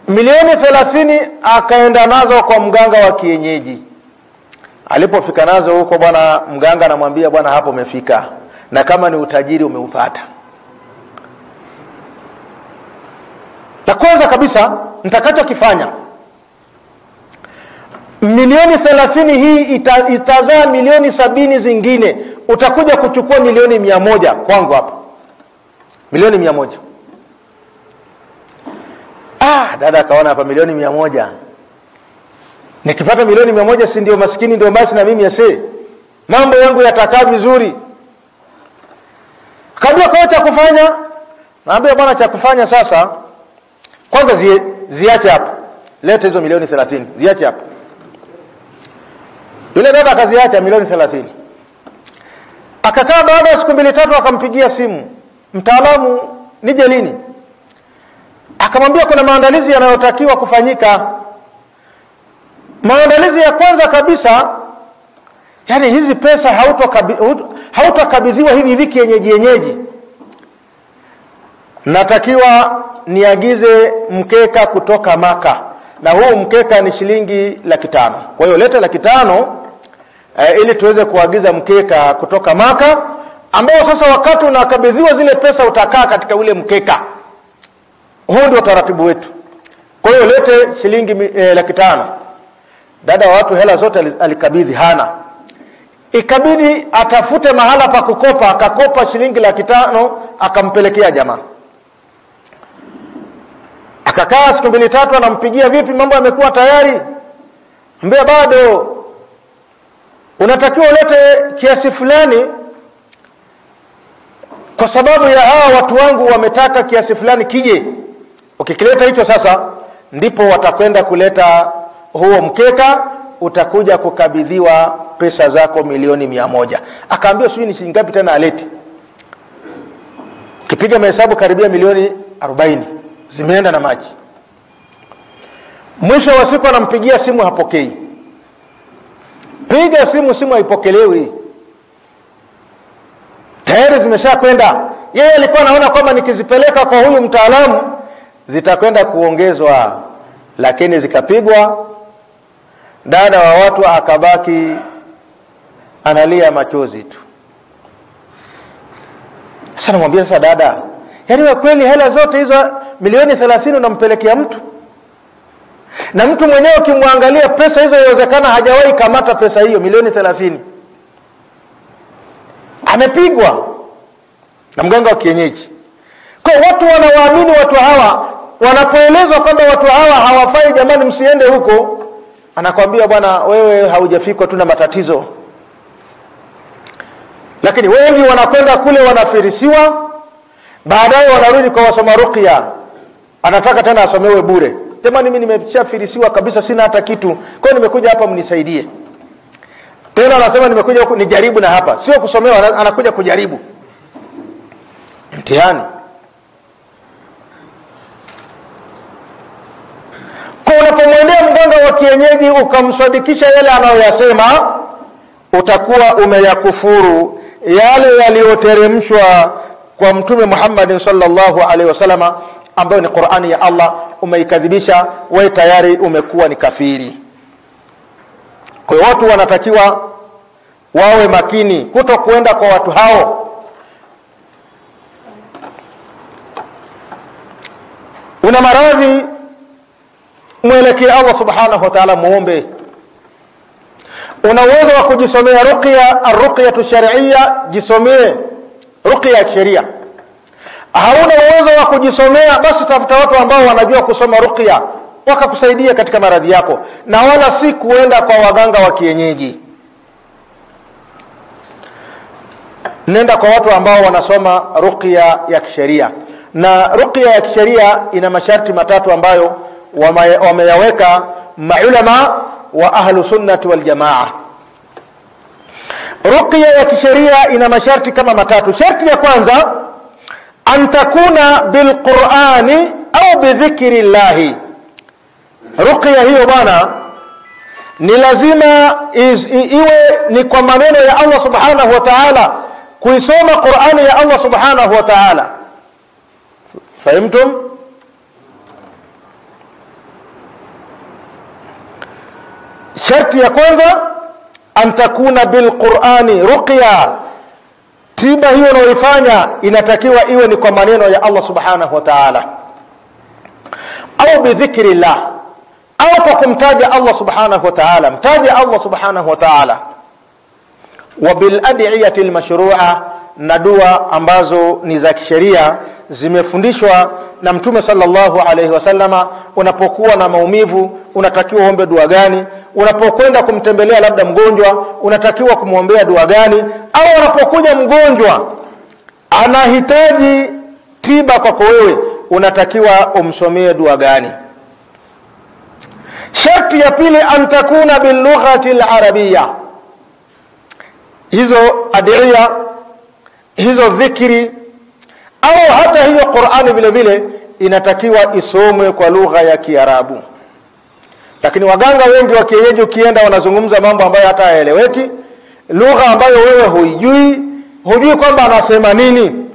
A: Milioni 30 akaenda nazo kwa mganga wa kienyeji. Alipofika nazo huko bwana mganga anamwambia, bwana hapo umefika, na kama ni utajiri umeupata. Na kwanza kabisa nitakachokifanya, milioni 30 hii itazaa milioni 70 zingine. Utakuja kuchukua milioni 100 kwangu hapa. Milioni 100. Dada akaona hapa milioni 100. Nikipata milioni 100 si ndio maskini ndio basi na mimi yase. Mambo yangu yatakaa vizuri. Kabla kwa cha kufanya, naambia bwana cha kufanya sasa, kwanza ziache hapa. Leta hizo milioni 30, ziache hapa. Yule dada akaziacha milioni 30. Akakaa baada ya siku 2-3 akampigia simu mtaalamu, nije lini? Akamwambia kuna maandalizi yanayotakiwa kufanyika. Maandalizi ya kwanza kabisa, yani hizi pesa hautakabidhiwa hivi kienyeji. Natakiwa niagize mkeka kutoka Maka, na huu mkeka ni shilingi 500,000. Kwa hiyo leta 500,000 ili tuweze kuagiza mkeka kutoka Maka, ambao sasa wakati unakabidhiwa zile pesa utakaa katika ule mkeka. Huu ndio taratibu wetu. Kwa hiyo lete shilingi 500,000. Dada wa watu hela zote alikabidhi hana. Ikabidi atafute mahala pa kukopa, akakopa shilingi 500,000 akampelekea jamaa. Akakaa siku 2-3 anampigia, vipi mambo yamekuwa tayari? Mbea bado. Unatakiwa ulete kiasi fulani kwa sababu ya hawa watu wangu wametaka kiasi fulani kije. Ukikileta hicho sasa ndipo watakwenda kuleta huo mkeka, utakuja kukabidhiwa pesa zako milioni 100. Akaambia sijui ni shilingi ngapi tena aleti. Ukipiga mahesabu karibia milioni 40 zimeenda na maji. Mwisho wa siku anampigia simu hapokei. Piga simu haipokelewi. Tayari zimeshakwenda. Yeye alikuwa anaona kwamba nikizipeleka kwa huyu mtaalamu zitakwenda kuongezwa, lakini zikapigwa. Dada wa watu akabaki analia machozi tu. Sasa namwambia, sasa dada, yani wewe kweli hela zote hizo milioni 30 unampelekea mtu? Na mtu mwenyewe ukimwangalia pesa hizo inawezekana hajawahi kamata pesa hiyo milioni 30. Amepigwa na mganga wa kienyeji. Kwa watu wanawaamini watu hawa, wanapoelezwa kwamba watu hawa hawafai, jamani msiende huko, anakuambia bwana wewe haujafikwa tu na matatizo. Lakini wengi wanakwenda kule wanafirisiwa, baadaye wanarudi kwa wasoma ruqya, anataka tena asomewe bure. Jamani mimi nimeshafirisiwa kabisa, sina hata kitu, kwa hiyo nimekuja hapa mnisaidie. Tena anasema nimekuja huku nijaribu, na hapa sio kusomewa, anakuja kujaribu. Mtihani. Kwa unapomwendea mganga wa kienyeji ukamsadikisha yale anayoyasema, utakuwa umeyakufuru yale yaliyoteremshwa kwa Mtume Muhammad sallallahu alaihi wasallam, ambayo ni Qur'ani ya Allah, umeikadhibisha, wewe tayari umekuwa ni kafiri. Kwa hiyo watu wanatakiwa wawe makini kuto kuenda kwa watu hao. Una maradhi, mwelekee Allah subhanahu wa ta'ala, muombe. Una uwezo wa kujisomea ruqya, ar-ruqyatu shar'iyya, jisomee ruqya ya sheria. Hauna uwezo wa kujisomea, basi tafuta watu ambao wanajua kusoma ruqya wakakusaidia katika maradhi yako, na wala si kuenda kwa waganga wa kienyeji. Nenda kwa watu ambao wanasoma ruqya ya kisheria. Na ruqya ya kisheria ina masharti matatu ambayo wameyaweka maulama wa ahlu sunnati wal jamaa. Ruqya ya kisheria ina masharti kama matatu. Sharti ya kwanza, an takuna bil Qur'ani au bi dhikri llahi. Ruqya hiyo bwana ni lazima iwe ni kwa maneno ya Allah subhanahu wa ta'ala, kuisoma Qur'ani ya Allah subhanahu wa ta'ala. Fahimtum? Sharti ya kwanza, an takuna bil Qur'ani ruqya. Tiba hiyo unayoifanya inatakiwa iwe ni kwa maneno ya Allah subhanahu wa ta'ala, au bi dhikrillah, au kwa kumtaja Allah subhanahu wa ta'ala. Mtaja Allah subhanahu wa ta'ala. Wa bil ad'iyati al mashru'a, na dua ambazo ni za kisheria zimefundishwa na Mtume sallallahu alayhi wasallama. Unapokuwa na maumivu unatakiwa uombe dua gani? Unapokwenda kumtembelea labda mgonjwa unatakiwa kumwombea dua gani? Au unapokuja mgonjwa anahitaji tiba kwako wewe unatakiwa umsomee dua gani? Sharti ya pili, an takuna bil lughati al arabiyya. Hizo adhiya, hizo dhikri, au hata hiyo Qur'ani vile vile inatakiwa isomwe kwa lugha ya Kiarabu. Lakini waganga wengi wa kienyeji ukienda wanazungumza mambo ambayo hata haeleweki, lugha ambayo wewe hujui kwamba anasema nini.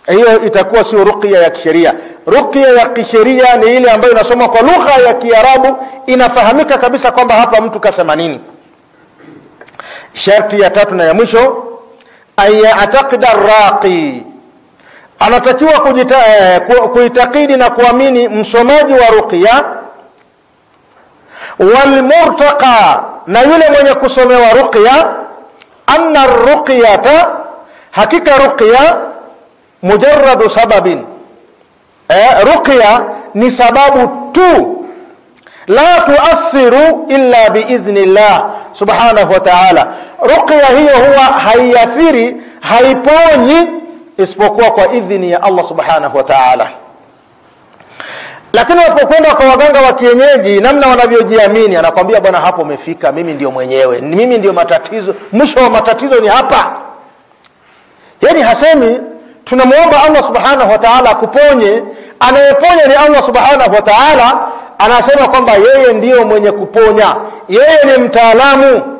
A: Hiyo itakuwa sio ruqya ya kisheria. Ruqya ya kisheria ni ile ambayo inasomwa kwa lugha ya Kiarabu, inafahamika kabisa kwamba hapa mtu kasema nini. Sharti ya tatu na ya mwisho, ayataqida ar-raqi, anatakiwa kuitakidi na kuamini msomaji wa ruqya, wal murtaqa, na yule mwenye kusomewa ruqya, anna ar-ruqyata, hakika ruqya mujarradu sababin, ruqya ni sababu tu, la tuathiru illa biidhnillah subhanahu wa ta'ala. Ruqya hiyo huwa haiathiri, haiponyi isipokuwa kwa idhini ya Allah subhanahu wa ta'ala. Lakini unapokwenda kwa waganga wa kienyeji, namna wanavyojiamini, anakuambia bwana, hapo umefika, mimi ndio mwenyewe, mimi ndio matatizo, mwisho wa matatizo ni hapa. Yani hasemi tunamuomba Allah subhanahu wa ta'ala akuponye, anayeponya ni Allah subhanahu wa ta'ala. Anasema kwamba yeye ndiyo mwenye kuponya, yeye ni mtaalamu.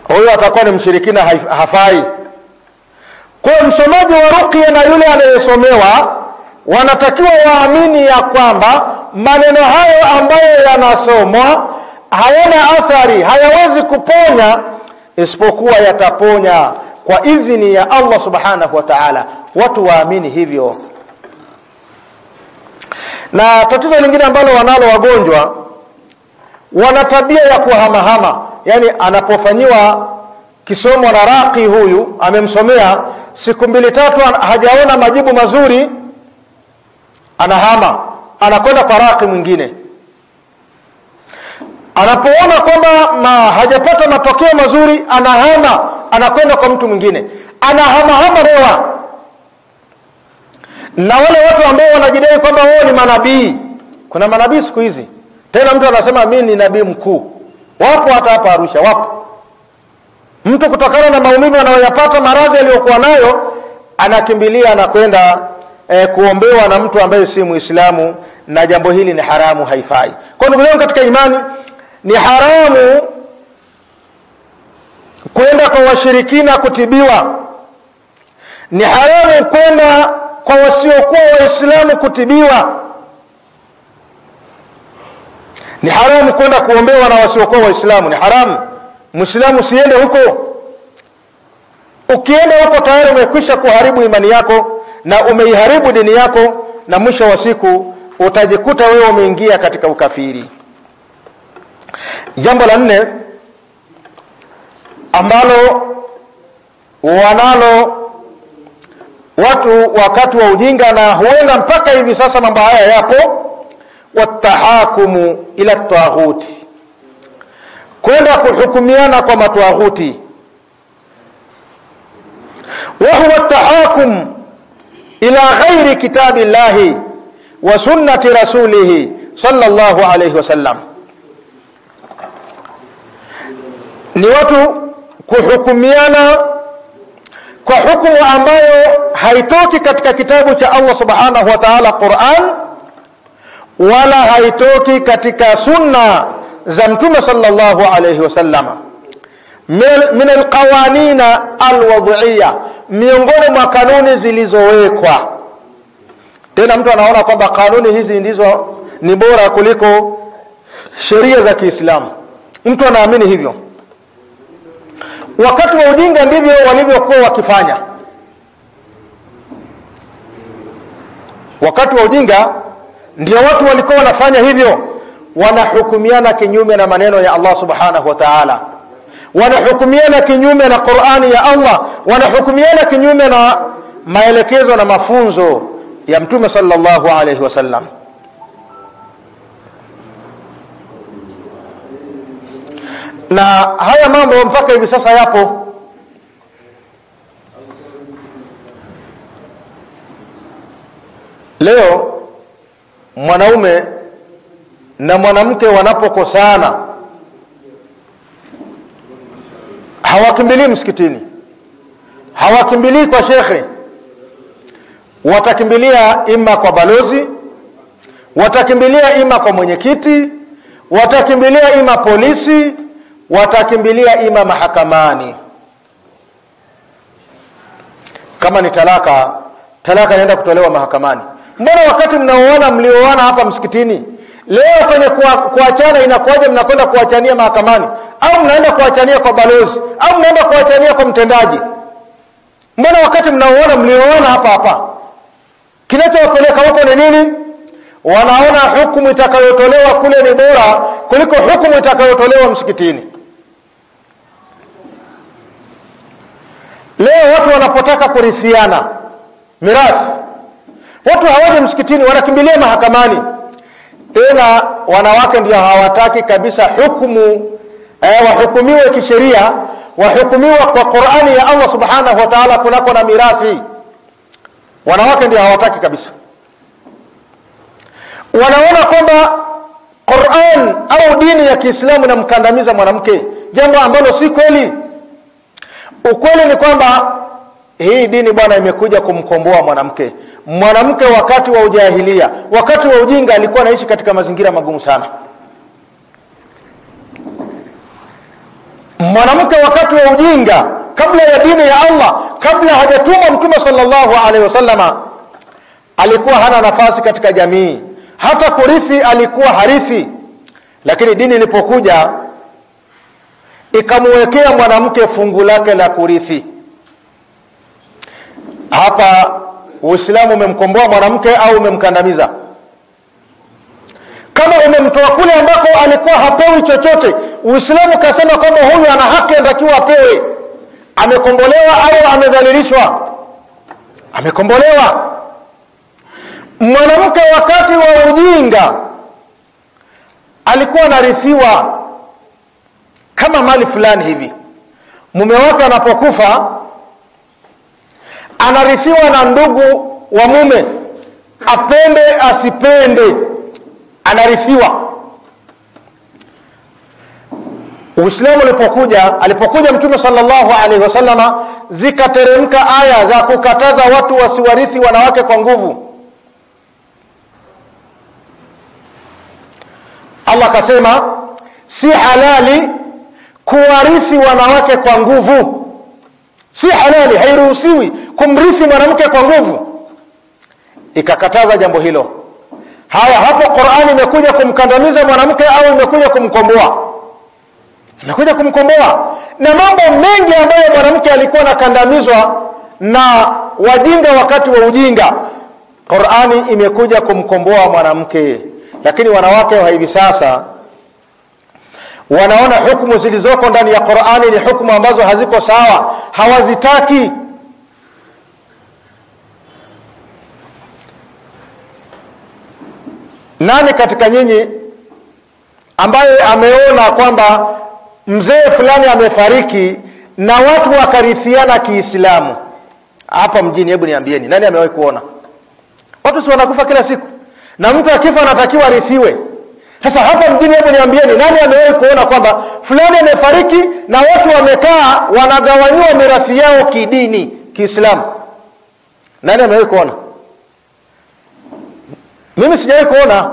A: Huyo atakuwa ni mshirikina, hafai. Kwa msomaji wa ruqya na yule anayesomewa wanatakiwa waamini ya kwamba maneno hayo ambayo yanasomwa hayana athari, hayawezi kuponya, isipokuwa yataponya kwa idhini ya Allah subhanahu wa ta'ala. Watu waamini hivyo. Na tatizo lingine ambalo wanalo wagonjwa, wana tabia ya kuhamahama. Yani anapofanyiwa kisomo na raqi, huyu amemsomea siku 2-3 hajaona majibu mazuri, anahama, anakwenda kwa raqi mwingine. Anapoona kwamba hajapata matokeo mazuri, anahama, anakwenda kwa mtu mwingine. Anahama rewa. Na wale watu ambao wanajidai kwamba wao ni manabii, kuna manabii siku hizi tena, mtu anasema mimi ni nabii mkuu. Wapo hata hapa Arusha, wapo. Mtu kutokana na maumivu anayoyapata, maradhi aliyokuwa nayo, anakimbilia na kwenda kuombewa na mtu ambaye si Muislamu, na jambo hili ni haramu, haifai. Kwa ndugu zangu katika imani, ni haramu kwenda kwa washirikina kutibiwa. Ni haramu kwenda kwa wasiokuwa waislamu kutibiwa. Ni haramu kwenda kuombewa na wasiokuwa waislamu, ni haramu. Muislamu usiende huko. Ukienda huko tayari umekwisha kuharibu imani yako na umeiharibu dini yako, na mwisho wa siku utajikuta wewe umeingia katika ukafiri. Jambo la 4 ambalo wanalo watu wakati wa ujinga, na huenda mpaka hivi sasa mambo haya yapo, watahakumu ila taghuti, kwenda kuhukumiana kwa mataghuti. wa huwa tahakum ila ghairi kitabillahi wa sunnati rasulih sallallahu alayhi wasallam, ni watu kuhukumiana kwa hukumu ambayo haitoki katika kitabu cha Allah subhanahu wa ta'ala Qur'an, wala haitoki katika sunna za Mtume sallallahu alayhi wasallam, min alqawanina alwad'iyya, miongoni mwa kanuni zilizowekwa. Tena mtu anaona kwamba kanuni hizi ndizo ni bora kuliko sheria za Kiislamu. Mtu anaamini hivyo. Wakati wa ujinga ndivyo walivyokuwa wakifanya. Wakati wa ujinga ndio watu walikuwa wanafanya hivyo, wanahukumiana kinyume na maneno ya Allah subhanahu wa ta'ala, wanahukumiana kinyume na Qur'ani ya Allah, wanahukumiana kinyume na maelekezo na mafunzo ya Mtume sallallahu alayhi wasallam. Na haya mambo mpaka hivi sasa yapo. Leo mwanaume na mwanamke wanapokosana, hawakimbilii msikitini, hawakimbilii kwa shekhe, watakimbilia ima kwa balozi, watakimbilia ima kwa mwenyekiti, watakimbilia ima polisi, watakimbilia ima mahakamani. Kama ni talaka, talaka inaenda kutolewa mahakamani. Mbona wakati mlioana hapa msikitini, leo kwenye kuachana inakuwaje mnakwenda kuachania mahakamani, au mnaenda kuachania kwa balozi, au mnaenda kuachania kwa mtendaji? Mbona wakati mlioana hapa, kinachowapeleka huko ni nini? Wanaona hukumu itakayotolewa kule ni bora kuliko hukumu itakayotolewa msikitini. Leo watu wanapotaka kurithiana mirathi, watu hawaje msikitini, wanakimbilia mahakamani. Tena wanawake ndio hawataki kabisa hukumu, wahukumiwe kisheria, wahukumiwe kwa Qur'ani ya Allah subhanahu wa ta'ala kunako na mirathi. Wanawake ndio hawataki kabisa. Wanaona kwamba Qur'an au dini ya Kiislamu inamkandamiza mwanamke, jambo ambalo si kweli. Ukweli ni kwamba hii dini bwana imekuja kumkomboa mwanamke. Mwanamke wakati wa ujahilia, wakati wa ujinga, alikuwa anaishi katika mazingira magumu sana. Mwanamke wakati wa ujinga, kabla ya dini ya Allah, kabla hajatuma Mtume sallallahu alaihi wasallama, alikuwa hana nafasi katika jamii, hata kurithi alikuwa harithi. Lakini dini ilipokuja ikamwekea mwanamke fungu lake la kurithi. Hapa Uislamu umemkomboa mwanamke au umemkandamiza? Kama umemtoa kule ambako alikuwa hapewi chochote, Uislamu kasema kwamba huyu ana haki, anatakiwa apewe. Amekombolewa au amedhalilishwa? Amekombolewa. Mwanamke wakati wa ujinga alikuwa anarithiwa kama mali fulani hivi. Mume wake anapokufa anarithiwa na ndugu wa mume, apende asipende, anarithiwa. Uislamu alipokuja Mtume sallallahu alaihi wasallama, zikateremka aya za kukataza watu wasiwarithi wanawake kwa nguvu. Allah akasema si halali kuwarithi wanawake kwa nguvu. Si halali, hairuhusiwi kumrithi mwanamke kwa nguvu. ikakataza jambo hilo. Hapo Qur'ani imekuja kumkandamiza mwanamke au imekuja kumkomboa? Imekuja kumkomboa. Na mambo mengi ambayo mwanamke alikuwa anakandamizwa na wajinga wakati wa ujinga, Qur'ani imekuja kumkomboa mwanamke. Lakini wanawake wa hivi sasa wanaona hukumu zilizoko ndani ya Qur'ani ni hukumu ambazo haziko sawa, hawazitaki. Nani katika nyinyi ambaye ameona kwamba mzee fulani amefariki na watu wakarithiana Kiislamu hapa mjini? Hebu niambieni, nani amewahi kuona? Watu si wanakufa kila siku, na mtu akifa anatakiwa arithiwe. Sasa hapa mjini, hebu niambieni, nani amewahi kuona kwamba fulani amefariki na watu wamekaa wanagawanywa mirathi yao kidini, Kiislamu? Nani amewahi kuona? Mimi sijawahi kuona.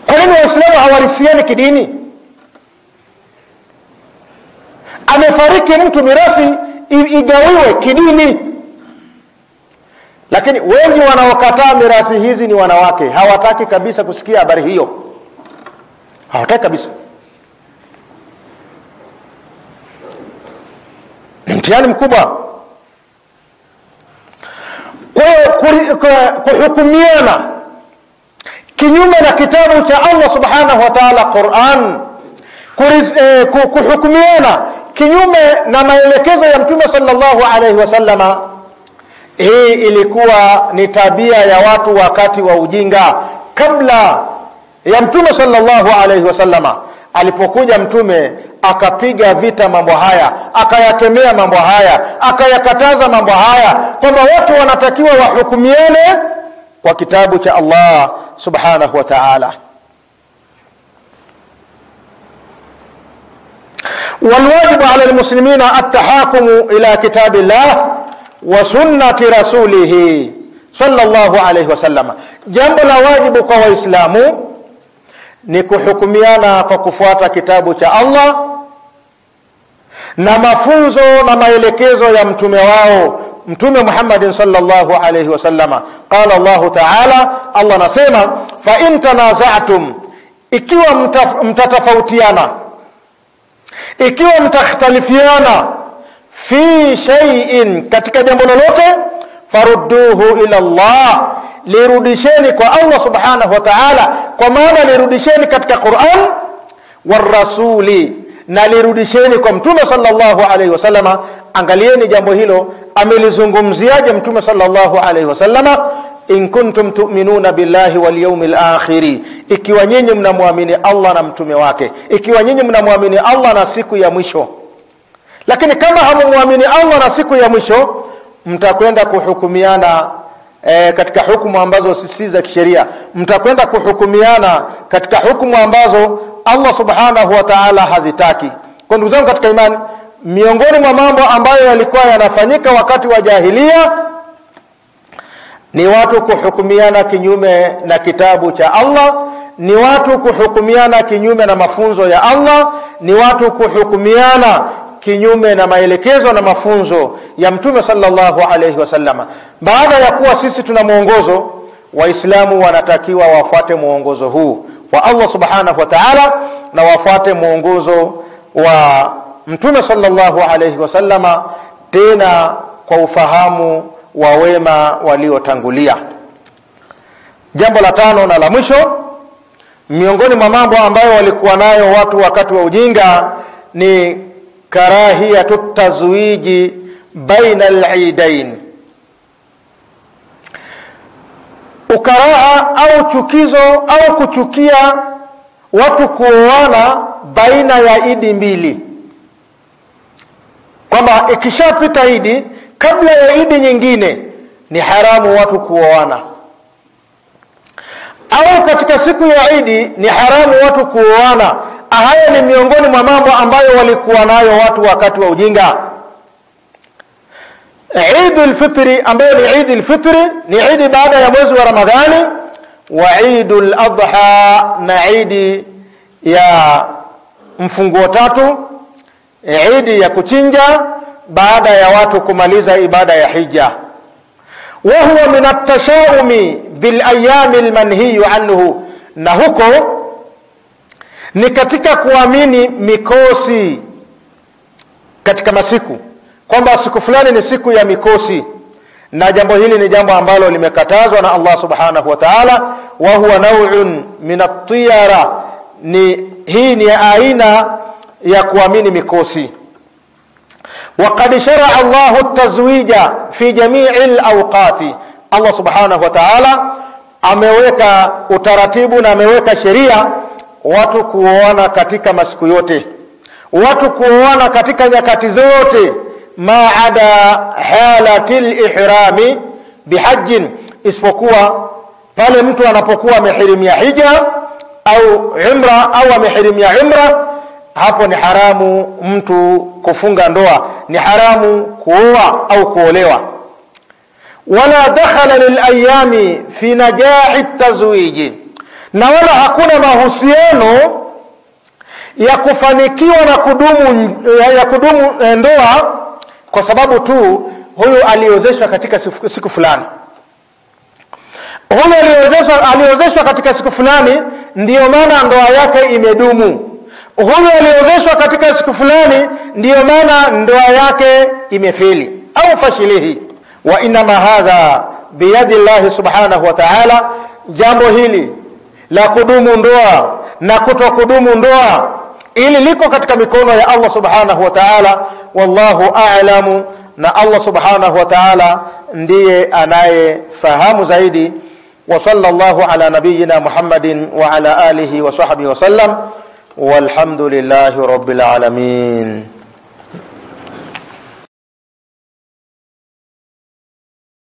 A: Kwa nini Waislamu hawarithiani kidini? Amefariki mtu, mirathi igawiwe kidini. Lakini wengi wanaokataa mirathi hizi ni wanawake. Hawataki kabisa kusikia habari hiyo, hawataki kabisa. Ni mtihani mkubwa. Kuhukumiana kinyume na kitabu cha Allah subhanahu wa ta'ala Qur'an, kuhukumiana kinyume na maelekezo ya Mtume sallallahu alayhi wasallama, hii ilikuwa ni tabia ya watu wakati wa ujinga. Kabla ya Mtume sallallahu alayhi wasallama, alipokuja Mtume akapiga vita mambo haya, akayakemea mambo haya, akayakataza mambo haya, kwamba watu wanatakiwa wahukumiane kwa kitabu cha Allah subhanahu wa ta'ala. والواجب على المسلمين التحاكم إلى كتاب الله وسنة رسوله صلى الله عليه وسلم. jambo la wajibu kwa Waislamu ni kuhukumiana kwa kufuata kitabu cha Allah na mafunzo na maelekezo ya mtume wao, Mtume Muhammad sallallahu alayhi wasallama. Qala Allah ta'ala, Allah nasema, fa in tanaza'tum, ikiwa mtatafautiana, ikiwa mtakhtalifiana, fi shay'in, katika jambo lolote, farudduhu ila Allah, lirudisheni kwa Allah subhanahu wa ta'ala. Kwa maana lirudisheni katika Qur'an war rasuli, na lirudisheni kwa Mtume sallallahu alayhi wasallama. Angalieni jambo hilo amelizungumziaje Mtume sallallahu alayhi wasallama, in kuntum tu'minuna billahi wal yawmil akhir, ikiwa nyinyi mnamwamini Allah na mtume wake, ikiwa nyinyi mnamwamini Allah na siku ya mwisho. Lakini kama hamumwamini Allah na siku ya mwisho, mtakwenda kuhukumiana katika hukumu ambazo si za kisheria, mtakwenda kuhukumiana katika hukumu ambazo Allah subhanahu wa ta'ala hazitaki. Kwa ndugu zangu katika imani, miongoni mwa mambo ambayo yalikuwa yanafanyika wakati wa jahiliya ni watu kuhukumiana kinyume na kitabu cha Allah, ni watu kuhukumiana kinyume na mafunzo ya Allah, ni watu kuhukumiana kinyume na maelekezo na mafunzo ya Mtume sallallahu alayhi wasallama. Baada ya kuwa sisi tuna mwongozo, Waislamu wanatakiwa wafuate mwongozo huu wa Allah subhanahu wa ta'ala, na wafuate mwongozo wa Mtume sallallahu alayhi wasallama, tena kwa ufahamu wa wema waliotangulia. Jambo la tano na la mwisho, miongoni mwa mambo ambayo walikuwa nayo watu wakati wa ujinga ni karahiyatu tazwiji baina al-eidain, ukaraha au chukizo au kuchukia watu kuoana baina ya idi mbili, kwamba ikishapita idi, kabla ya idi nyingine ni haramu watu kuoana, au katika siku ya idi ni haramu watu kuoana. Haya ni miongoni mwa mambo ambayo walikuwa nayo watu wakati wa ujinga. Eidul Fitri, ambayo ni Eidul Fitri, ni idi baada ya mwezi wa Ramadhani, wa Eidul Adha, na idi ya mfunguo tatu, idi ya kuchinja, baada ya watu kumaliza ibada ya hija. Wa huwa min at-tashawumi bil ayami al-manhiyu anhu, na huko ni katika kuamini mikosi katika masiku, kwamba siku fulani ni siku ya mikosi, na jambo hili ni jambo ambalo limekatazwa na Allah subhanahu wa ta'ala. Wa huwa naw'un min at-tiyara, hii ni aina ya kuamini mikosi. وقد شرع الله التزويج في جميع الأوقات. Allah subhanahu wa ta'ala ameweka utaratibu na ameweka sheria watu kuoana katika masiku yote, watu kuoana katika nyakati zote, maada halatil ihrami bihajjin, isipokuwa pale mtu anapokuwa amehirimia hija au umra au amehirimia umra, hapo ni haramu mtu kufunga ndoa, ni haramu kuoa au kuolewa. Wala dakhala lil ayami fi najahi at-tazwij, na wala hakuna mahusiano ya kufanikiwa na kudumu ndoa kwa sababu tu huyu aliozeshwa katika siku fulani. Huyu aliozeshwa katika siku fulani ndiyo maana ndoa yake imedumu. Huyu aliozeshwa katika siku fulani ndiyo maana ndoa yake imefeli au fashilihi. Wa inma hadha biyadi Allah subhanahu wa ta'ala, jambo hili la kudumu ndoa na kutokudumu ndoa ili liko katika mikono ya Allah subhanahu wa ta'ala. Wallahu a'lamu, na Allah subhanahu wa ta'ala ndiye anayefahamu zaidi. Wa sallallahu ala nabiyyina Muhammadin wa ala alihi wa sahbihi wa sallam, walhamdulillahi rabbil alamin.